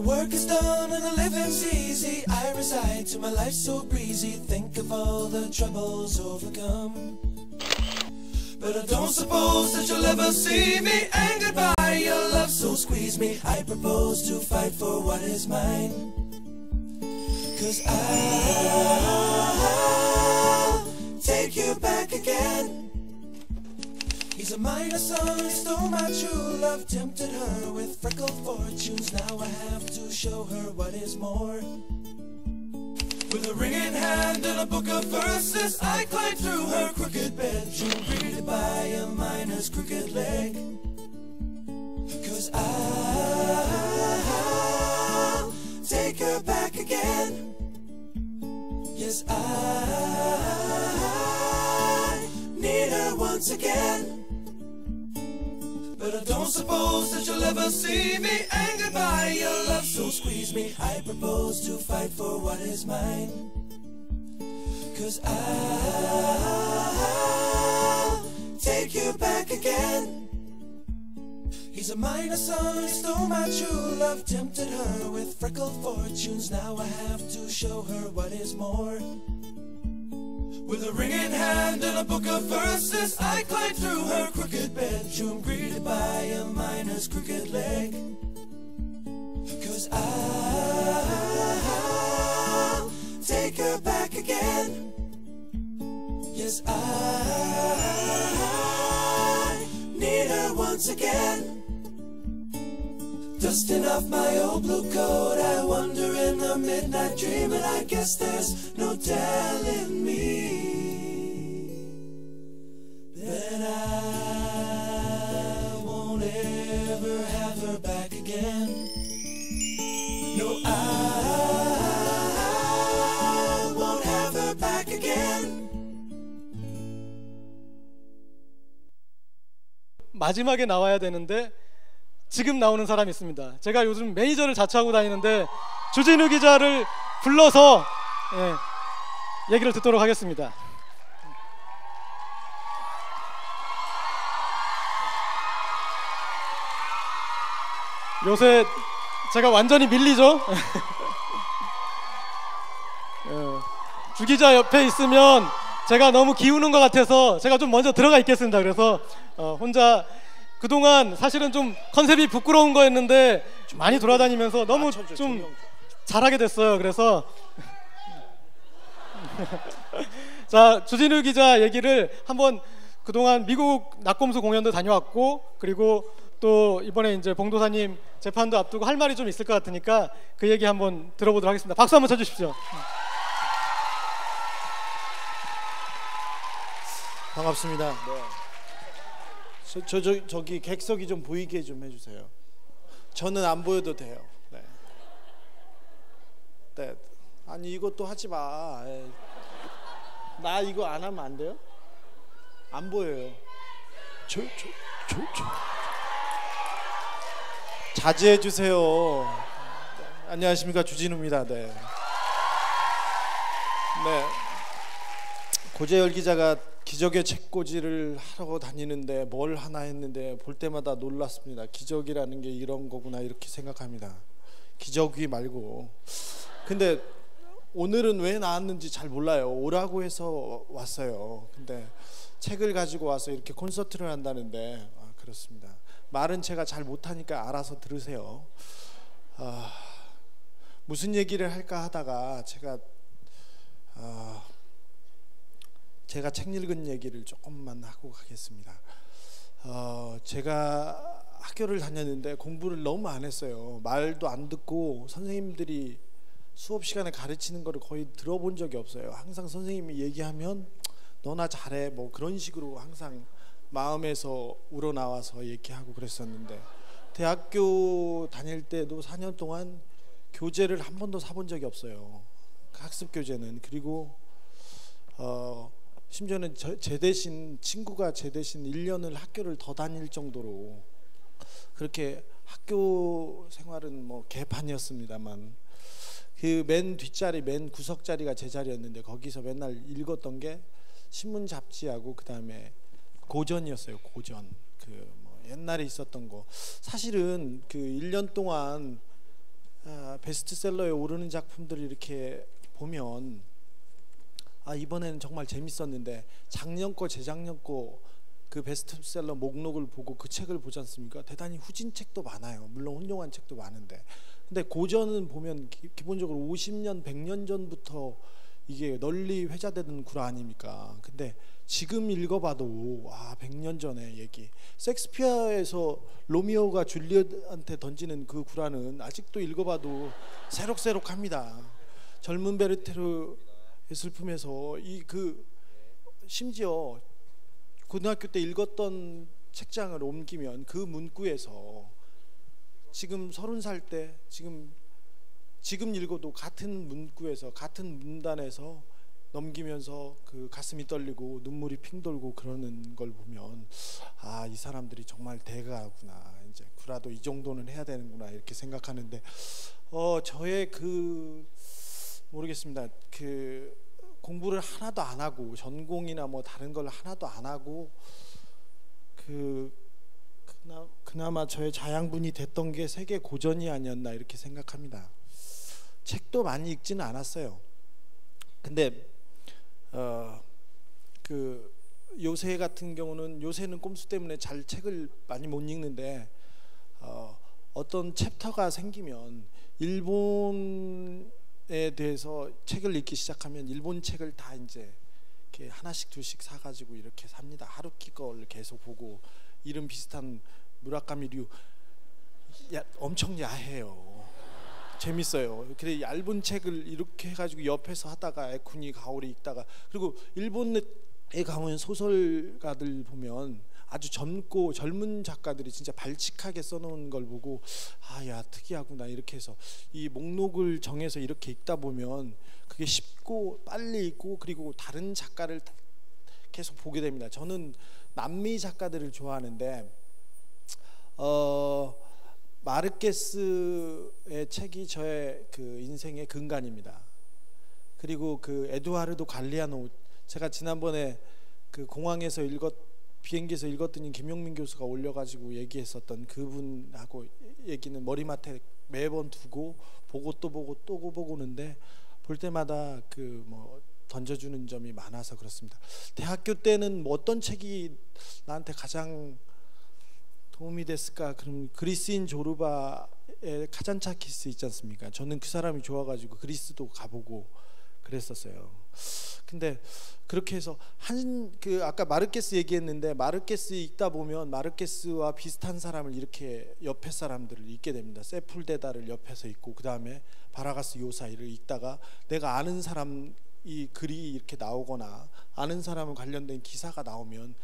work is done and the living's easy. I resign to my life so breezy. Think of all the troubles overcome. But I don't suppose that you'll ever see me angered by your love, so squeeze me. I propose to fight for what is mine. 'Cause I'll take you back again. He's a miner son, stole my true love, tempted her with freckled fortunes. Now I have to show her what is more. With a ring in hand and a book of verses, I climb through her crooked bedroom, greeted by a miner's crooked leg. 'Cause I'll take her back again. Yes, I need her once again. But I don't suppose that you'll ever see me angered by your love, so squeeze me. I propose to fight for what is mine. 'Cause I'll take you back again. He's a miner son, stole my true love, tempted her with freckled fortunes. Now I have to show her what is more. With a ring in hand and a book of verses, I climb through her crooked bedroom, greeted by a miner's crooked leg. 'Cause I'll take her back again. Yes, I need her once again. Dusting off my old blue coat, I wander in a midnight dream, and I guess there's no telling me that I won't ever have her back again. No, I won't have her back again. 마지막에 나와야 되는데 지금 나오는 사람이 있습니다. 제가 요즘 매니저를 자처하고 다니는데 주진우 기자를 불러서 얘기를 듣도록 하겠습니다. 요새 제가 완전히 밀리죠? 주 기자 옆에 있으면 제가 너무 기우는 것 같아서 제가 좀 먼저 들어가 있겠습니다. 그래서 혼자 그동안 사실은 좀 컨셉이 부끄러운 거였는데 많이 돌아다니면서 너무 좀 잘하게 됐어요. 그래서 자, 주진우 기자 얘기를 한번, 그동안 미국 낙검수 공연도 다녀왔고, 그리고 또 이번에 이제 봉도사님 재판도 앞두고 할 말이 좀 있을 것 같으니까 그 얘기 한번 들어보도록 하겠습니다. 박수 한번 쳐주십시오. 반갑습니다. 네. 저기 객석이 좀 보이게 좀 해주세요. 저는 안 보여도 돼요. 네. 네. 아니 이것도 하지 마. 나 이거 안 하면 안 돼요? 안 보여요. 자제해 주세요. 네. 안녕하십니까, 주진우입니다. 네. 네. 고재열 기자가 기적의 책꽂이를 하러 다니는데 뭘 하나 했는데 볼 때마다 놀랐습니다. 기적이라는 게 이런 거구나, 이렇게 생각합니다. 기적이 말고. 근데 오늘은 왜 나왔는지 잘 몰라요. 오라고 해서 왔어요. 근데 책을 가지고 와서 이렇게 콘서트를 한다는데 그렇습니다. 말은 제가 잘 못하니까 알아서 들으세요. 무슨 얘기를 할까 하다가 제가 책 읽은 얘기를 조금만 하고 가겠습니다. 제가 학교를 다녔는데 공부를 너무 안 했어요. 말도 안 듣고 선생님들이 수업 시간에 가르치는 거를 거의 들어본 적이 없어요. 항상 선생님이 얘기하면 너나 잘해 뭐 그런 식으로 항상 마음에서 우러나와서 얘기하고 그랬었는데, 대학교 다닐 때도 4년 동안 교재를 한 번도 사본 적이 없어요. 학습 교재는. 그리고 심지어는 제 대신, 친구가 제 대신 1년을 학교를 더 다닐 정도로 그렇게 학교 생활은 뭐 개판이었습니다만, 그 맨 뒷자리, 맨 구석자리가 제 자리였는데 거기서 맨날 읽었던 게 신문 잡지하고 그 다음에 고전이었어요. 고전. 그 뭐 옛날에 있었던 거. 사실은 그 1년 동안 베스트셀러에 오르는 작품들을 이렇게 보면 이번에는 정말 재밌었는데 작년 거 재작년 거 그 베스트셀러 목록을 보고 그 책을 보지 않습니까? 대단히 후진 책도 많아요. 물론 훌륭한 책도 많은데, 근데 고전은 보면 기본적으로 50년 100년 전부터 이게 널리 회자되는 구라 아닙니까? 근데 지금 읽어봐도 100년 전의 얘기, 섹스피어에서 로미오가 줄리엣한테 던지는 그 구라는 아직도 읽어봐도 새록새록합니다. 젊은 베르테르의 슬픔에서 심지어 고등학교 때 읽었던 책장을 옮기면 그 문구에서 지금 30살 때 지금 읽어도 같은 문구에서 같은 문단에서 넘기면서 그 가슴이 떨리고 눈물이 핑 돌고 그러는 걸 보면 이 사람들이 정말 대가구나, 이제 구라도 이 정도는 해야 되는구나 이렇게 생각하는데, 저의 모르겠습니다. 공부를 하나도 안 하고 전공이나 뭐 다른 걸 하나도 안 하고 그나마 저의 자양분이 됐던 게 세계 고전이 아니었나 이렇게 생각합니다. 책도 많이 읽지는 않았어요. 근데 요새 같은 경우는, 요새는 꼼수 때문에 잘 책을 많이 못 읽는데 어떤 챕터가 생기면 일본에 대해서 책을 읽기 시작하면 일본 책을 다 이제 이렇게 하나씩 둘씩 사가지고 이렇게 삽니다. 하루키 걸 계속 보고, 이름 비슷한 무라카미류 엄청 야해요. 재밌어요. 그래 얇은 책을 이렇게 해가지고 옆에서 하다가 에쿠니 가오리 읽다가, 그리고 일본에 가면 소설가들 보면 아주 젊은 작가들이 진짜 발칙하게 써놓은 걸 보고 야 특이하구나 이렇게 해서 이 목록을 정해서 이렇게 읽다 보면 그게 쉽고 빨리 읽고, 그리고 다른 작가를 계속 보게 됩니다. 저는 남미 작가들을 좋아하는데 마르케스의 책이 저의 인생의 근간입니다. 그리고 에두아르도 갈리아노, 제가 지난번에 공항에서 비행기에서 읽었더니 김용민 교수가 올려가지고 얘기했었던 그분하고 얘기는 머리맡에 매번 두고 보고 또 보고 또 보고는데, 볼 때마다 던져주는 점이 많아서 그렇습니다. 대학교 때는 어떤 책이 나한테 가장 도움이 됐을까? 그럼 그리스인 조르바의 카잔차키스 있지 않습니까? 저는 그 사람이 좋아가지고 그리스도 가보고 그랬었어요. 근데 그렇게 해서 아까 마르케스 얘기했는데, 마르케스 읽다 보면 마르케스와 비슷한 사람을 이렇게 옆에 사람들을 읽게 됩니다. 세풀데다를 옆에서 읽고, 그 다음에 바라가스 요사이를 읽다가 내가 아는 사람 이 글이 이렇게 나오거나 아는 사람과 관련된 기사가 나오면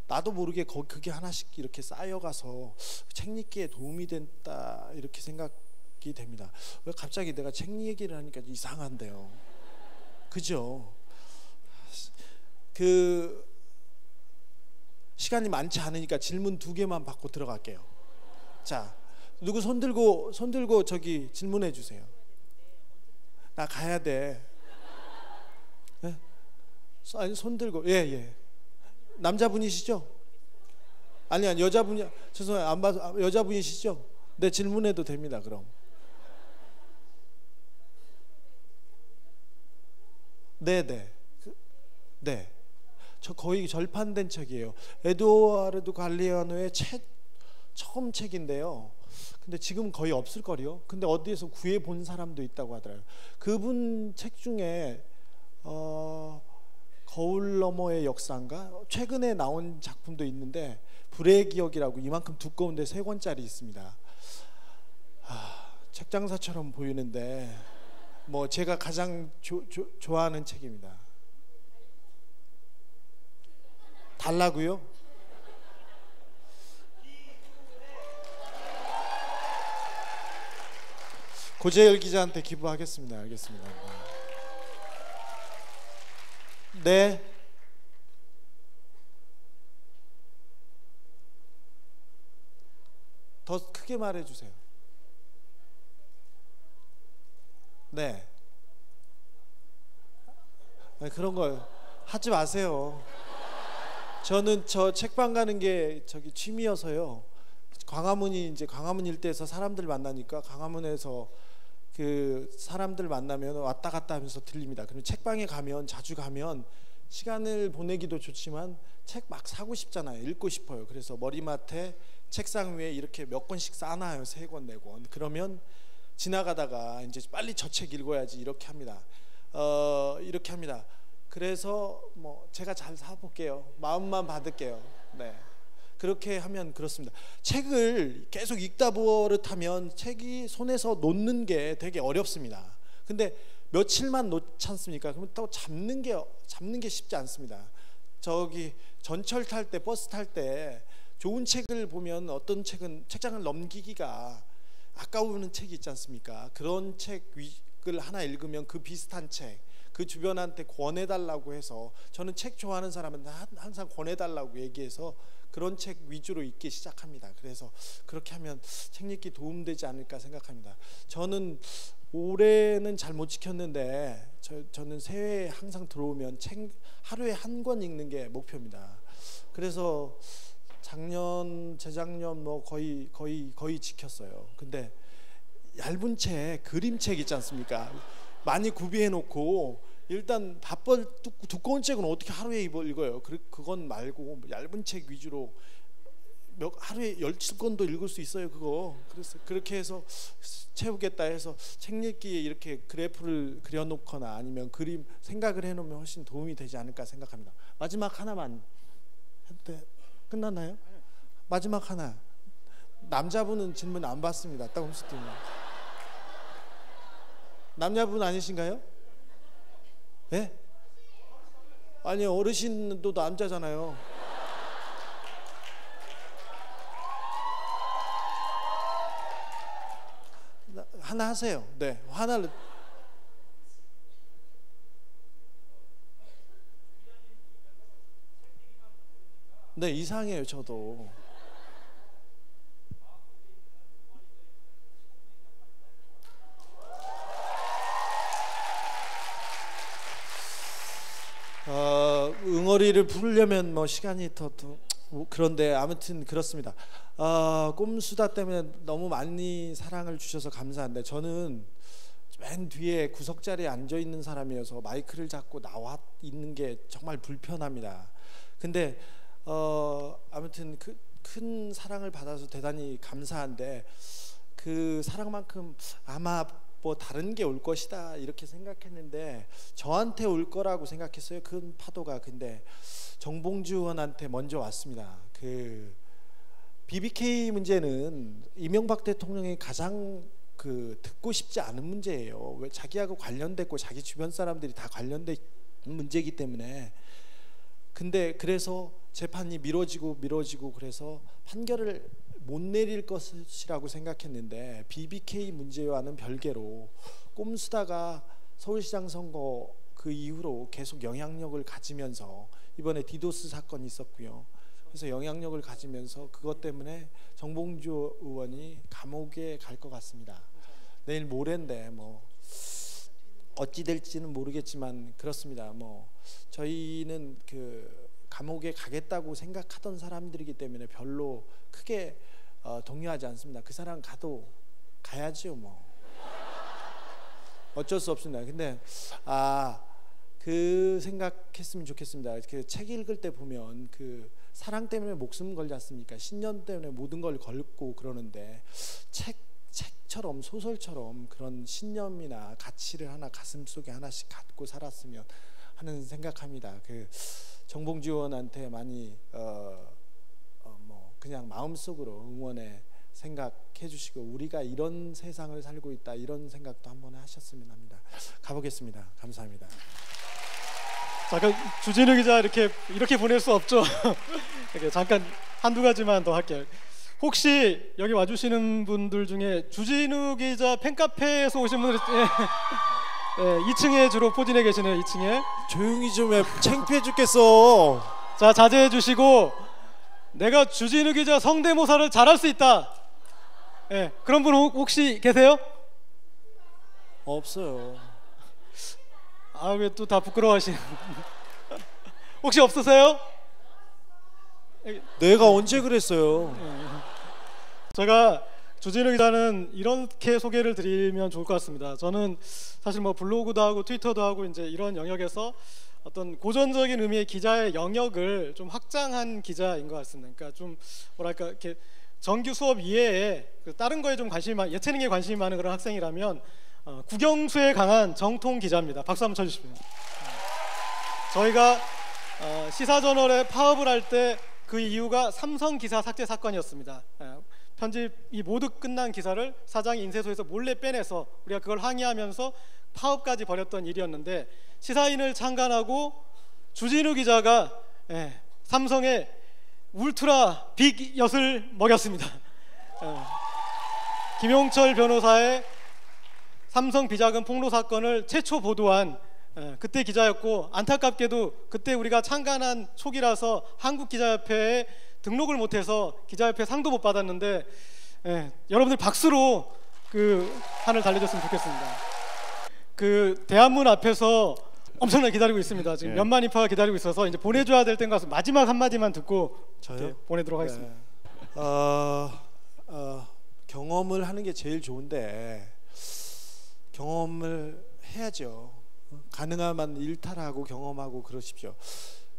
나도 모르게 그게 하나씩 이렇게 쌓여가서 책 읽기에 도움이 된다 이렇게 생각이 됩니다. 왜 갑자기 내가 책 얘기를 하니까 이상한데요, 그죠? 시간이 많지 않으니까 질문 2개만 받고 들어갈게요. 자, 누구 손 들고 저기 질문해 주세요. 나 가야 돼. 네? 아니 손 들고. 예. 남자분이시죠? 아니 여자분이, 죄송해요 안 봐서. 여자분이시죠? 네, 질문해도 됩니다. 그럼. 네. 저 거의 절판된 책이에요. 에두아르도 갈리아노의 처음 책인데요. 근데 지금 거의 없을걸요. 근데 어디에서 구해본 사람도 있다고 하더라고요. 그분 책 중에 거울 너머의 역사인가? 최근에 나온 작품도 있는데, 불의 기억이라고 이만큼 두꺼운데 3권짜리 있습니다. 책장사처럼 보이는데 제가 가장 좋아하는 책입니다. 달라고요? 고재열 기자한테 기부하겠습니다. 알겠습니다. 네. 더 크게 말해주세요. 네. 그런 거 하지 마세요. 저는 책방 가는 게 취미여서요. 광화문 일대에서 사람들 만나니까 광화문에서 그 사람들 만나면 왔다 갔다 하면서 들립니다. 그리고 책방에 가면 자주 가면 시간을 보내기도 좋지만 책 막 사고 싶잖아요. 읽고 싶어요. 그래서 머리맡에 책상 위에 이렇게 몇 권씩 쌓아놔요. 3권, 4권. 그러면 지나가다가 이제 빨리 저 책 읽어야지 이렇게 합니다. 이렇게 합니다. 그래서 뭐 제가 잘 사볼게요. 마음만 받을게요. 네. 그렇게 하면 그렇습니다. 책을 계속 읽다 버릇하면 책이 손에서 놓는 게 되게 어렵습니다. 근데 며칠만 놓지 않습니까? 그러면 또 잡는 게 쉽지 않습니다. 저기 전철 탈 때, 버스 탈 때 좋은 책을 보면 어떤 책은 책장을 넘기기가 아까우는 책이 있지 않습니까? 그런 책을 하나 읽으면 그 비슷한 책, 그 주변한테 권해달라고 해서, 저는 책 좋아하는 사람은 항상 권해달라고 얘기해서 그런 책 위주로 읽기 시작합니다. 그래서 그렇게 하면 책 읽기 도움되지 않을까 생각합니다. 저는 올해는 잘 못 지켰는데 저는 새해에 항상 들어오면 책 하루에 1권 읽는 게 목표입니다. 그래서 작년, 재작년 뭐 거의 지켰어요. 근데 얇은 책, 그림책 있지 않습니까? 많이 구비해 놓고 일단 두꺼운 책은 어떻게 하루에 읽어요? 그건 말고 얇은 책 위주로 하루에 17권도 읽을 수 있어요. 그거. 그래서 그렇게 해서 채우겠다 해서 책 읽기에 이렇게 그래프를 그려놓거나 아니면 그림 생각을 해놓으면 훨씬 도움이 되지 않을까 생각합니다. 마지막 하나만 해도 돼? 끝났나요? 마지막 하나. 남자분은 질문 안 받습니다. 딱 음식팀은. 남자분 아니신가요? 네? 아니 어르신도 남자잖아요. 하나 하세요. 네, 하나를. 네, 이상해요. 저도. 응어리를 부르려면 뭐 시간이 더 그런데 아무튼 그렇습니다. 꼼수다 때문에 너무 많이 사랑을 주셔서 감사한데, 저는 맨 뒤에 구석자리에 앉아 있는 사람이어서 마이크를 잡고 나와 있는 게 정말 불편합니다. 근데 아무튼 큰 사랑을 받아서 대단히 감사한데, 그 사랑만큼 아마 뭐 다른 게 올 것이다 이렇게 생각했는데 저한테 올 거라고 생각했어요. 큰 파도가. 근데 정봉주 의원한테 먼저 왔습니다. 그 BBK 문제는 이명박 대통령이 가장 듣고 싶지 않은 문제예요. 왜? 자기하고 관련됐고 자기 주변 사람들이 다 관련된 문제이기 때문에. 근데 그래서 재판이 미뤄지고 그래서 판결을 못 내릴 것이라고 생각했는데, BBK 문제와는 별개로 꼼수다가 서울시장 선거 그 이후로 계속 영향력을 가지면서, 이번에 디도스 사건이 있었고요. 그래서 영향력을 가지면서 그것 때문에 정봉주 의원이 감옥에 갈 것 같습니다. 내일 모레인데 뭐 어찌 될지는 모르겠지만 그렇습니다. 뭐 저희는 감옥에 가겠다고 생각하던 사람들이기 때문에 별로 크게 동요하지 않습니다. 그 사람 가야지요 뭐. 어쩔 수 없습니다. 근데 그 생각했으면 좋겠습니다. 그 책 읽을 때 보면 사랑 때문에 목숨 걸지 않습니까? 신념 때문에 모든 걸 걸고 그러는데, 책처럼 소설처럼 그런 신념이나 가치를 하나 가슴속에 하나씩 갖고 살았으면 하는 생각합니다. 정봉주 의원한테 많이 그냥 마음속으로 응원에 생각해 주시고, 우리가 이런 세상을 살고 있다 이런 생각도 한번 하셨으면 합니다. 가보겠습니다. 감사합니다. 잠깐 주진우 기자 이렇게 보낼 수 없죠. 잠깐 한두 가지만 더 할게요. 혹시 여기 와주시는 분들 중에 주진우 기자 팬카페에서 오신 분들, 2층에 주로 포진해 계시네요. 2층에. 조용히 좀 해. 창피해 죽겠어. 자, 자제해 주시고, 내가 주진우 기자 성대모사를 잘할 수 있다. 그런 분 혹시 계세요? 없어요. 왜 또 다 부끄러워하시는? 혹시 없으세요? 내가 언제 그랬어요? 제가 주진우 기자는 이렇게 소개를 드리면 좋을 것 같습니다. 저는 사실 뭐 블로그도 하고 트위터도 하고 이제 이런 영역에서 어떤 고전적인 의미의 기자의 영역을 좀 확장한 기자인 것 같습니다. 그러니까 좀 뭐랄까 이렇게 정규 수업 이외에 다른 거에 좀 예체능에 관심이 많은 그런 학생이라면 국영수에 강한 정통 기자입니다. 박수 한번 쳐주십시오. 저희가 시사저널에 파업을 할 때 그 이유가 삼성 기사 삭제 사건이었습니다. 편집이 모두 끝난 기사를 사장이 인쇄소에서 몰래 빼내서 우리가 그걸 항의하면서 파업까지 벌였던 일이었는데 시사인을 창간하고 주진우 기자가 삼성의 울트라 빅 엿을 먹였습니다. 김용철 변호사의 삼성 비자금 폭로 사건을 최초 보도한 그때 기자였고, 안타깝게도 그때 우리가 창간한 초기라서 한국기자협회에 등록을 못해서 기자협회 상도 못 받았는데 여러분들 박수로 그 판을 달려줬으면 좋겠습니다. 그 대한문 앞에서 엄청나게 기다리고 있습니다. 지금 몇만 인파가 기다리고 있어서 이제 보내줘야 될 때인 것 같습니다. 마지막 한마디만 듣고 저요? 보내도록 하겠습니다. 경험을 하는 게 제일 좋은데 경험을 해야죠. 가능하면 일탈하고 경험하고 그러십시오.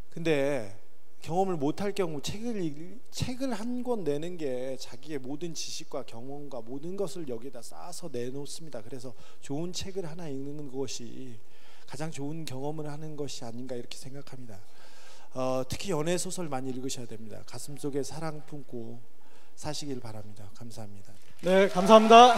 근데 경험을 못할 경우 책을 한 권 내는 게 자기의 모든 지식과 경험과 모든 것을 여기다 쌓아서 내놓습니다. 그래서 좋은 책을 하나 읽는 것이 가장 좋은 경험을 하는 것이 아닌가 이렇게 생각합니다. 특히 연애 소설 많이 읽으셔야 됩니다. 가슴속에 사랑 품고 사시길 바랍니다. 감사합니다. 네, 감사합니다.